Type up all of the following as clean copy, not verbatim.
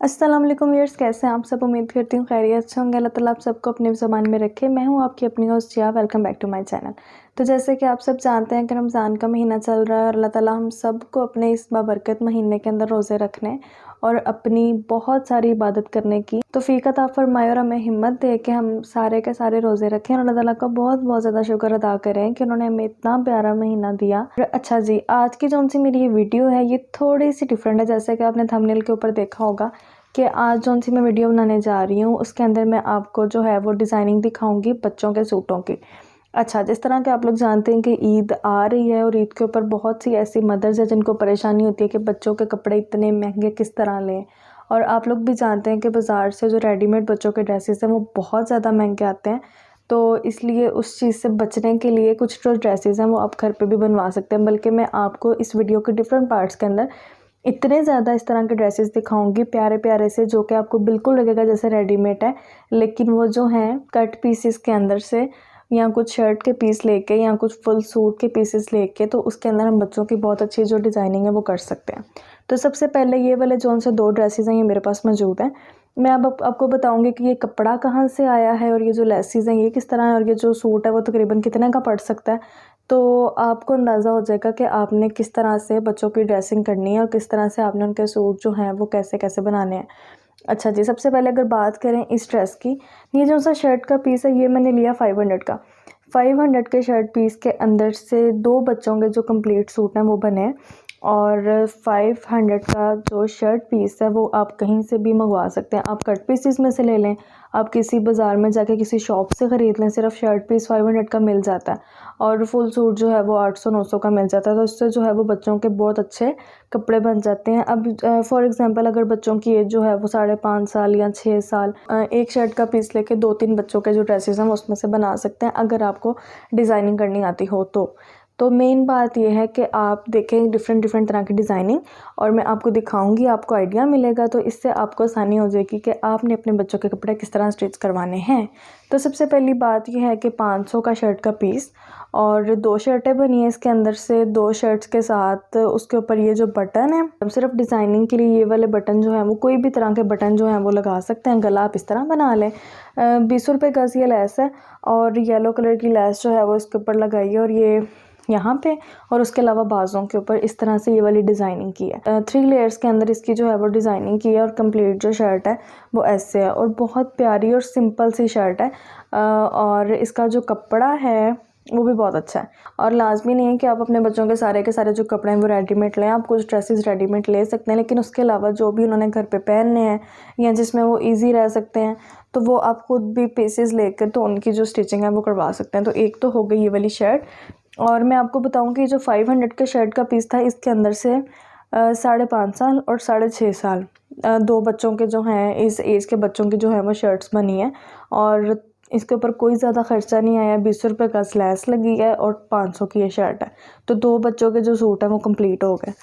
अस्सलाम वालेकुम व्यूअर्स, कैसे हैं आप सब। उम्मीद करती हूँ खैरियत से होंगे। अल्लाह ताला आप सबको अपने ज़बान में रखे। मैं हूँ आपकी अपनी host Jiya. Welcome back to my channel. तो जैसे कि आप सब जानते हैं कि रमज़ान का महीना चल रहा है और अल्लाह ताला हम सबको अपने इस बाबरकत महीने के अंदर रोज़े रखने और अपनी बहुत सारी इबादत करने की तौफ़ीक अता फ़रमाए और हमें हिम्मत दे कि हम सारे के सारे रोज़े रखें और अल्लाह ताला का बहुत बहुत ज़्यादा शुक्र अदा करें कि उन्होंने हमें इतना प्यारा महीना दिया। अच्छा जी, आज की जो मेरी ये वीडियो है ये थोड़ी सी डिफरेंट है। जैसे कि आपने थंबनेल के ऊपर देखा होगा कि आज जो मैं वीडियो बनाने जा रही हूँ उसके अंदर मैं आपको जो है वो डिज़ाइनिंग दिखाऊंगी बच्चों के सूटों की। अच्छा, जिस तरह के आप लोग जानते हैं कि ईद आ रही है और ईद के ऊपर बहुत सी ऐसी मदर्स हैं जिनको परेशानी होती है कि बच्चों के कपड़े इतने महंगे किस तरह लें। और आप लोग भी जानते हैं कि बाज़ार से जो रेडीमेड बच्चों के ड्रेसेस हैं वो बहुत ज़्यादा महंगे आते हैं। तो इसलिए उस चीज़ से बचने के लिए कुछ जो ड्रेसेस हैं वो आप घर पे भी बनवा सकते हैं। बल्कि मैं आपको इस वीडियो के डिफरेंट पार्ट्स के अंदर इतने ज़्यादा इस तरह के ड्रेसेस दिखाऊंगी प्यारे प्यारे से, जो कि आपको बिल्कुल लगेगा जैसे रेडीमेड है, लेकिन वो जो हैं कट पीसेस के अंदर से या कुछ शर्ट के पीस लेके या कुछ फुल सूट के पीसेस लेके तो उसके अंदर हम बच्चों की बहुत अच्छी जो डिज़ाइनिंग है वो कर सकते हैं। तो सबसे पहले ये वाले जो से 2 ड्रेसेस हैं ये मेरे पास मौजूद हैं। मैं अब आपको बताऊंगी कि ये कपड़ा कहाँ से आया है और ये जो लेसेस हैं ये किस तरह है और ये जो सूट है वो तकरीबन कितने का पड़ सकता है। तो आपको अंदाज़ा हो जाएगा कि आपने किस तरह से बच्चों की ड्रेसिंग करनी है और किस तरह से आपने उनके सूट जो हैं वो कैसे कैसे बनाने हैं। अच्छा जी, सबसे पहले अगर बात करें इस ड्रेस की, ये जो सा शर्ट का पीस है ये मैंने लिया 500 का। 500 के शर्ट पीस के अंदर से 2 बच्चों के जो कंप्लीट सूट हैं वो बने हैं। और 500 का जो शर्ट पीस है वो आप कहीं से भी मंगवा सकते हैं। आप कट पीसेस में से ले लें, आप किसी बाज़ार में जाके किसी शॉप से ख़रीद लें, सिर्फ शर्ट पीस 500 का मिल जाता है और फुल सूट जो है वो 800-900 का मिल जाता है। तो इससे जो है वो बच्चों के बहुत अच्छे कपड़े बन जाते हैं। अब फॉर एग्ज़ाम्पल अगर बच्चों की एज जो है वो 5.5 साल या 6 साल, एक शर्ट का पीस लेके 2-3 बच्चों के जो ड्रेसेस हैं वो उसमें से बना सकते हैं अगर आपको डिज़ाइनिंग करनी आती हो तो मेन बात यह है कि आप देखें डिफरेंट डिफरेंट तरह की डिज़ाइनिंग और मैं आपको दिखाऊंगी, आपको आइडिया मिलेगा तो इससे आपको आसानी हो जाएगी कि आपने अपने बच्चों के कपड़े किस तरह स्टिच करवाने हैं। तो सबसे पहली बात यह है कि 500 का शर्ट का पीस और 2 शर्टें बनी है इसके अंदर से। 2 शर्ट्स के साथ उसके ऊपर ये जो बटन है, हम सिर्फ डिज़ाइनिंग के लिए ये वाले बटन जो है वो कोई भी तरह के बटन जो हैं वो लगा सकते हैं। गला आप इस तरह बना लें। 20 रुपये गज़ ये लेस है और येलो कलर की लेस जो है वो इसके ऊपर लगाइए और ये यहाँ पे और उसके अलावा बाज़ों के ऊपर इस तरह से ये वाली डिज़ाइनिंग की है। 3 लेयर्स के अंदर इसकी जो है वो डिज़ाइनिंग की है और कंप्लीट जो शर्ट है वो ऐसे है और बहुत प्यारी और सिंपल सी शर्ट है। और इसका जो कपड़ा है वो भी बहुत अच्छा है। और लाजमी नहीं है कि आप अपने बच्चों के सारे जो कपड़े हैं वो रेडीमेड लें। आप कुछ ड्रेसेस रेडीमेड ले सकते हैं, लेकिन उसके अलावा जो भी उन्होंने घर पे पहनने हैं या जिसमें वो ईजी रह सकते हैं तो वो आप खुद भी पीसेस लेकर तो उनकी जो स्टिचिंग है वो करवा सकते हैं। तो एक तो हो गई ये वाली शर्ट। और मैं आपको बताऊं कि जो 500 के शर्ट का पीस था इसके अंदर से 5.5 साल और 6.5 साल 2 बच्चों के जो हैं इस एज के बच्चों की जो है वो शर्ट्स बनी है और इसके ऊपर कोई ज़्यादा खर्चा नहीं आया। 20 रुपये का स्लैस लगी है और 500 की ये शर्ट है। तो 2 बच्चों के जो सूट हैं वो कंप्लीट हो गए।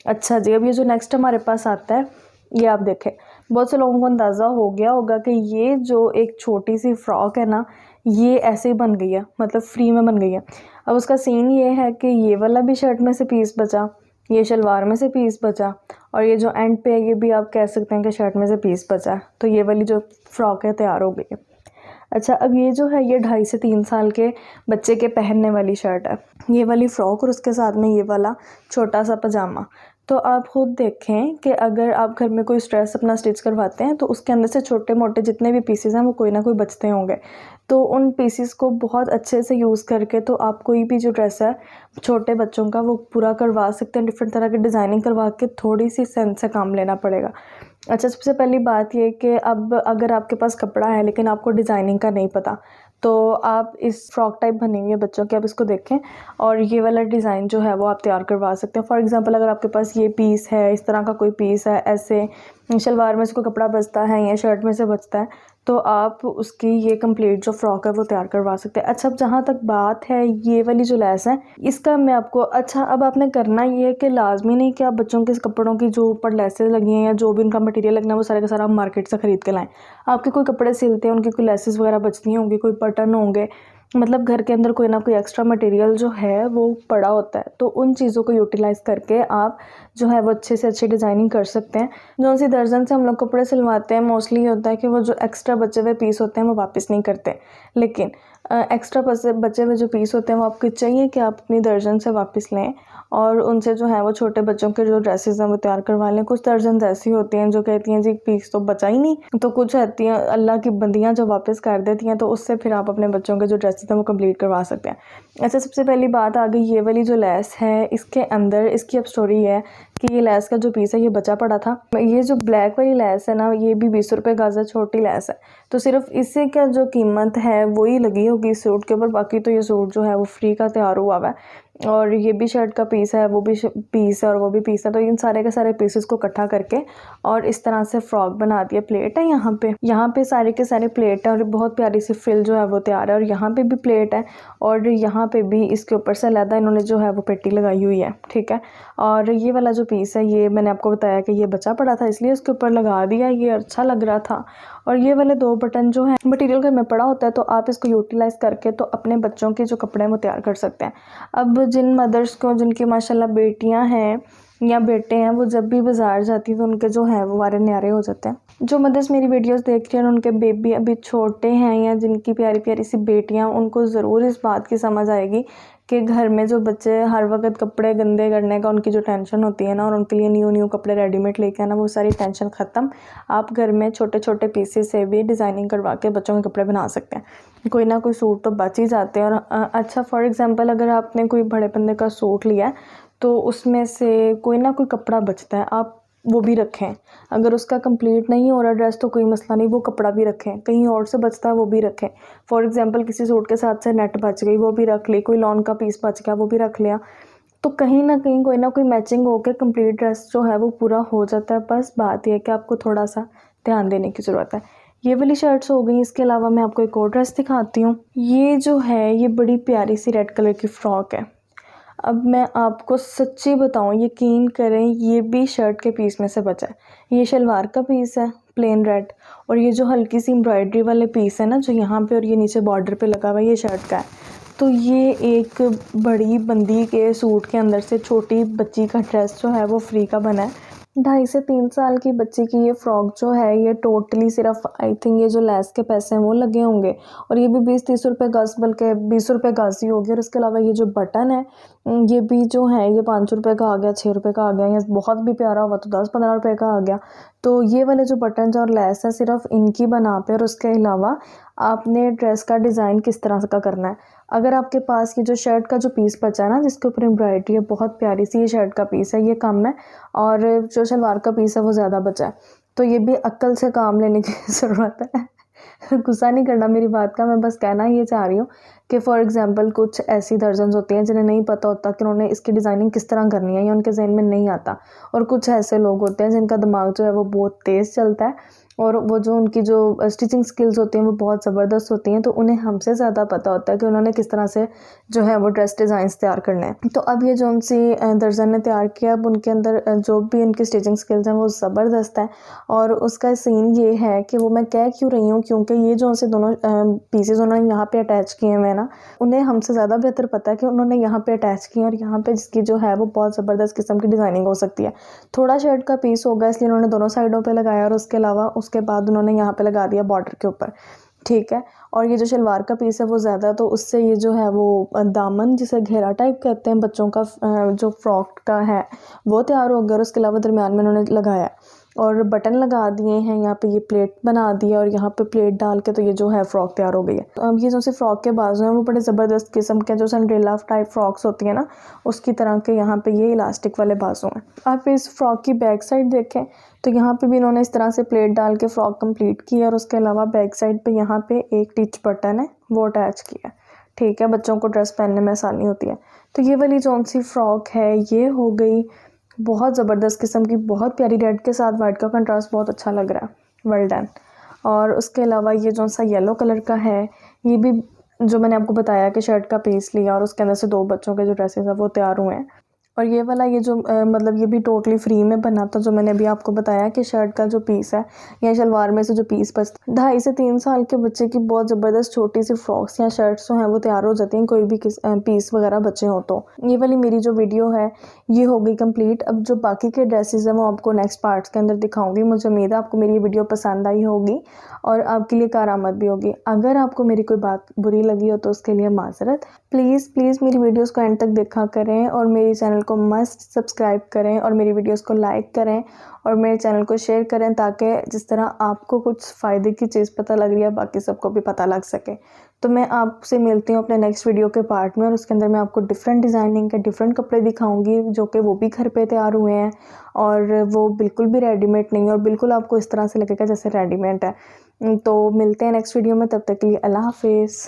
अच्छा जी, अब ये जो नेक्स्ट हमारे पास आता है ये आप देखें, बहुत से लोगों को अंदाज़ा हो गया होगा कि ये जो एक छोटी सी फ्रॉक है ना ये ऐसे ही बन गई है, मतलब फ्री में बन गई है। अब उसका सीन ये है कि ये वाला भी शर्ट में से पीस बचा, ये शलवार में से पीस बचा और ये जो एंड पे है ये भी आप कह सकते हैं कि शर्ट में से पीस बचा। तो ये वाली जो फ्रॉक है तैयार हो गई है। अच्छा, अब ये जो है ये 2.5 से 3 साल के बच्चे के पहनने वाली शर्ट है, ये वाली फ़्रॉक और उसके साथ में ये वाला छोटा सा पजामा। तो आप ख़ुद देखें कि अगर आप घर में कोई ड्रेस अपना स्टिच करवाते हैं तो उसके अंदर से छोटे मोटे जितने भी पीसेस हैं वो कोई ना कोई बचते होंगे। तो उन पीसेस को बहुत अच्छे से यूज़ करके तो आप कोई भी जो ड्रेस है छोटे बच्चों का वो पूरा करवा सकते हैं। डिफरेंट तरह की डिज़ाइनिंग करवा के थोड़ी सी सेंस से काम लेना पड़ेगा। अच्छा, सबसे पहली बात ये कि अब अगर आपके पास कपड़ा है लेकिन आपको डिज़ाइनिंग का नहीं पता तो आप इस फ्रॉक टाइप बनी हुई है बच्चों की, आप इसको देखें और ये वाला डिज़ाइन जो है वो आप तैयार करवा सकते हैं। फॉर एग्जांपल अगर आपके पास ये पीस है, इस तरह का कोई पीस है, ऐसे शलवार में से कोई कपड़ा बचता है या शर्ट में से बचता है तो आप उसकी ये कंप्लीट जो फ्रॉक है वो तैयार करवा सकते हैं। अच्छा, अब जहाँ तक बात है ये वाली जो लेस है इसका मैं आपको, अच्छा अब आपने करना ये है कि लाजमी नहीं कि आप बच्चों के कपड़ों की जो ऊपर लेसेस लगी हैं या जो भी उनका मटेरियल लगना है वो सारे का सारा आप मार्केट से ख़रीद के लाएँ। आपके कोई कपड़े सिलते हैं, उनकी कोई लेसेस वगैरह बचती होंगी, कोई बटन होंगे मतलब घर के अंदर कोई ना कोई एक्स्ट्रा मटेरियल जो है वो पड़ा होता है, तो उन चीज़ों को यूटिलाइज़ करके आप जो है वो अच्छे से अच्छी डिज़ाइनिंग कर सकते हैं। जो सी दर्जन से हम लोग कपड़े सिलवाते हैं, मोस्टली ये होता है कि वो जो एक्स्ट्रा बचे हुए पीस होते हैं वो वापस नहीं करते, लेकिन एक्स्ट्रा बचे हुए जो पीस होते हैं वो आपको चाहिए कि आप अपनी दर्जन से वापस लें और उनसे जो है वो छोटे बच्चों के जो ड्रेसेस हैं वो तैयार करवा लें। कुछ दर्जन ऐसी होती हैं जो कहती हैं जी पीस तो बचा ही नहीं, तो कुछ रहती हैं अल्लाह की बंदियां जो वापस कर देती हैं, तो उससे फिर आप अपने बच्चों के जो ड्रेसेस हैं वो कंप्लीट करवा सकते हैं। अच्छा, सबसे पहली बात आ गई ये वाली जो लेस है, इसके अंदर इसकी अब स्टोरी है कि ये लेस का जो पीस है ये बचा पड़ा था। ये जो ब्लैक वाली लेस है ना, ये भी 20 रुपये गज है, छोटी लेस है, तो सिर्फ इसी का जो कीमत है वही लगी होगी इस सूट के ऊपर। बाकी तो ये सूट जो है वो फ्री का तैयार हुआ हुआ है, और ये भी शर्ट का पीस है, वो भी पीस है और वो भी पीस है, तो इन सारे के सारे पीसेस को इकट्ठा करके और इस तरह से फ्रॉक बना दिया। प्लेट है यहाँ पे सारे के सारे प्लेट है और बहुत प्यारी सी फ्रिल जो है वो तैयार है, और यहाँ पे भी प्लेट है और यहाँ पे भी इसके ऊपर से अलग इन्होंने जो है वो पेटी लगाई हुई है, ठीक है। और ये वाला जो पीस है ये मैंने आपको बताया कि ये बचा पड़ा था, इसलिए इसके ऊपर लगा दिया, ये अच्छा लग रहा था। और ये वाले 2 बटन जो हैं मटेरियल घर में पड़ा होता है, तो आप इसको यूटिलाइज़ करके तो अपने बच्चों के जो कपड़े हैं वो तैयार कर सकते हैं। अब जिन मदर्स को जिनकी माशाल्लाह बेटियां हैं या बेटे हैं, वो जब भी बाज़ार जाती हैं तो उनके जो है वो वारे न्यारे हो जाते हैं। जो मदर्स मेरी वीडियोस देख रही हैं और उनके बेबी अभी छोटे हैं या जिनकी प्यारी प्यारी सी बेटियां, उनको ज़रूर इस बात की समझ आएगी कि घर में जो बच्चे हर वक्त कपड़े गंदे करने का उनकी जो टेंशन होती है ना, और उनके लिए न्यू कपड़े रेडीमेड लेके आना, वो सारी टेंशन ख़त्म। आप घर में छोटे छोटे पीसेस से भी डिज़ाइनिंग करवा के बच्चों के कपड़े बना सकते हैं। कोई ना कोई सूट तो बच ही जाते हैं। और अच्छा, फॉर एग्ज़ाम्पल अगर आपने कोई बड़े बंदे का सूट लिया है तो उसमें से कोई ना कोई कपड़ा बचता है, आप वो भी रखें। अगर उसका कंप्लीट नहीं हो रहा ड्रेस तो कोई मसला नहीं, वो कपड़ा भी रखें। कहीं और से बचता है वो भी रखें। फॉर एग्जांपल किसी सूट के साथ से नेट बच गई, वो भी रख ली। कोई लॉन का पीस बच गया, वो भी रख लिया। तो कहीं ना कहीं कोई ना कोई मैचिंग होकर कंप्लीट ड्रेस जो है वो पूरा हो जाता है। बस बात यह है कि आपको थोड़ा सा ध्यान देने की ज़रूरत है। ये वाली शर्ट्स हो गई। इसके अलावा मैं आपको एक और ड्रेस दिखाती हूँ। ये जो है ये बड़ी प्यारी सी रेड कलर की फ़्रॉक है। अब मैं आपको सच्ची बताऊं, यकीन करें, ये भी शर्ट के पीस में से बचा है। ये शलवार का पीस है प्लेन रेड, और ये जो हल्की सी एम्ब्रॉयडरी वाले पीस है ना जो यहाँ पे और ये नीचे बॉर्डर पे लगा हुआ है, ये शर्ट का है। तो ये एक बड़ी बंदी के सूट के अंदर से छोटी बच्ची का ड्रेस जो है वो फ्री का बना है। 2.5 से 3 साल की बच्ची की ये फ़्रॉक जो है ये टोटली सिर्फ आई थिंक ये जो लेस के पैसे हैं वो लगे होंगे, और ये भी 20-30 रुपये गज़, बल्कि 20 रुपये गज़ ही होगी। और इसके अलावा ये जो बटन है ये भी जो है ये 5 रुपये का आ गया, 6 रुपये का आ गया, या बहुत भी प्यारा हुआ तो 10-15 रुपये का आ गया। तो ये वाले जो बटन और लेस है सिर्फ इनकी बना पे, और उसके अलावा आपने ड्रेस का डिज़ाइन किस तरह का करना है। अगर आपके पास ये जो शर्ट का जो पीस बचा है ना जिसके ऊपर एम्ब्रॉयडरी है, बहुत प्यारी सी ये शर्ट का पीस है, ये कम है, और जो शलवार का पीस है वो ज़्यादा बचा है, तो ये भी अक्ल से काम लेने की ज़रूरत है। गुस्सा नहीं करना मेरी बात का, मैं बस कहना ये चाह रही हूँ कि फॉर एग्जांपल कुछ ऐसी दर्जन्स होती हैं जिन्हें नहीं पता होता कि उन्होंने इसकी डिज़ाइनिंग किस तरह करनी है, या उनके जहन में नहीं आता। और कुछ ऐसे लोग होते हैं जिनका दिमाग जो है वो बहुत तेज़ चलता है, और वो जो उनकी जो स्टिचिंग स्किल्स होती हैं वो बहुत ज़बरदस्त होती हैं, तो उन्हें हमसे ज़्यादा पता होता है कि उन्होंने किस तरह से जो है वो ड्रेस डिज़ाइंस तैयार करने हैं। तो अब ये जो उनसी दर्जन ने तैयार किया, अब उनके अंदर जो भी इनकी स्टिचिंग स्किल्स हैं वो ज़बरदस्त है। और उसका सीन ये है कि वो मैं कह क्यों रही हूँ, क्योंकि ये जो उनसे दोनों पीसेस उन्होंने यहाँ पे अटैच किए हुए हैं ना, उन्हें हमसे ज़्यादा बेहतर पता है कि उन्होंने यहाँ पे अटैच किए, और यहाँ पे जिसकी जो है वो बहुत ज़बरदस्त किस्म की डिज़ाइनिंग हो सकती है। थोड़ा शर्ट का पीस होगा इसलिए उन्होंने दोनों साइडों पे लगाया, और उसके अलावा उसके बाद उन्होंने यहाँ पे लगा दिया बॉर्डर के ऊपर, ठीक है। और ये जो शलवार का पीस है वो ज़्यादा, तो उससे ये जो है वो दामन जिसे घेरा टाइप कहते हैं बच्चों का, जो फ्रॉक का है वो तैयार हो गया। और उसके अलावा दरमियान में उन्होंने लगाया और बटन लगा दिए हैं, यहाँ पे ये प्लेट बना दिया, और यहाँ पे प्लेट डाल के तो ये जो है फ़्रॉक तैयार हो गई है। तो अब ये जो सी फ़्रॉक के बाजू हैं वो बड़े ज़बरदस्त किस्म के जो सिंड्रेला टाइप फ्रॉक्स होती हैं ना, उसकी तरह के यहाँ पे ये इलास्टिक वाले बाजू हैं। आप इस फ्रॉक की बैक साइड देखें तो यहाँ पे भी इन्होंने इस तरह से प्लेट डाल के फ़्रॉक कंप्लीट की है, और उसके अलावा बैक साइड पे यहाँ पे एक टिच बटन है वो अटैच किया है, ठीक है। बच्चों को ड्रेस पहनने में आसानी होती है। तो ये वाली जो सी फ्रॉक है ये हो गई बहुत ज़बरदस्त किस्म की, बहुत प्यारी, रेड के साथ वाइट का कंट्रास्ट बहुत अच्छा लग रहा है, वेल डन। और उसके अलावा ये जो सा येलो कलर का है, ये भी जो मैंने आपको बताया कि शर्ट का पीस लिया और उसके अंदर से 2 बच्चों के जो ड्रेसेस हैं वो तैयार हुए हैं। और ये वाला ये जो मतलब ये भी टोटली फ्री में बना था, जो मैंने अभी आपको बताया कि शर्ट का जो पीस है या शलवार में से जो पीस बचता, 2.5 से 3 साल के बच्चे की बहुत ज़बरदस्त छोटी सी फ्रॉक्स या शर्ट्स जो हैं वो तैयार हो जाती हैं, कोई भी पीस वगैरह बचे हो तो। ये वाली मेरी जो वीडियो है ये हो गई कंप्लीट। अब जो बाकी के ड्रेसेस हैं वो आपको नेक्स्ट पार्ट्स के अंदर दिखाऊंगी। मुझे उम्मीद है आपको मेरी ये वीडियो पसंद आई होगी और आपके लिए कारआमद भी होगी। अगर आपको मेरी कोई बात बुरी लगी हो तो उसके लिए माजरत। प्लीज़ प्लीज़ मेरी वीडियोस को एंड तक देखा करें और मेरे चैनल को मस्ट सब्सक्राइब करें और मेरी वीडियोस को लाइक करें और मेरे चैनल को शेयर करें, ताकि जिस तरह आपको कुछ फ़ायदे की चीज़ पता लग रही है बाकी सबको भी पता लग सके। तो मैं आपसे मिलती हूँ अपने नेक्स्ट वीडियो के पार्ट में, और उसके अंदर मैं आपको डिफरेंट डिज़ाइनिंग के डिफरेंट कपड़े दिखाऊंगी जो कि वो भी घर पे तैयार हुए हैं और वो बिल्कुल भी रेडीमेड नहीं है और बिल्कुल आपको इस तरह से लगेगा जैसे रेडीमेड है। तो मिलते हैं नेक्स्ट वीडियो में, तब तक के लिए अल्लाह हाफिज़।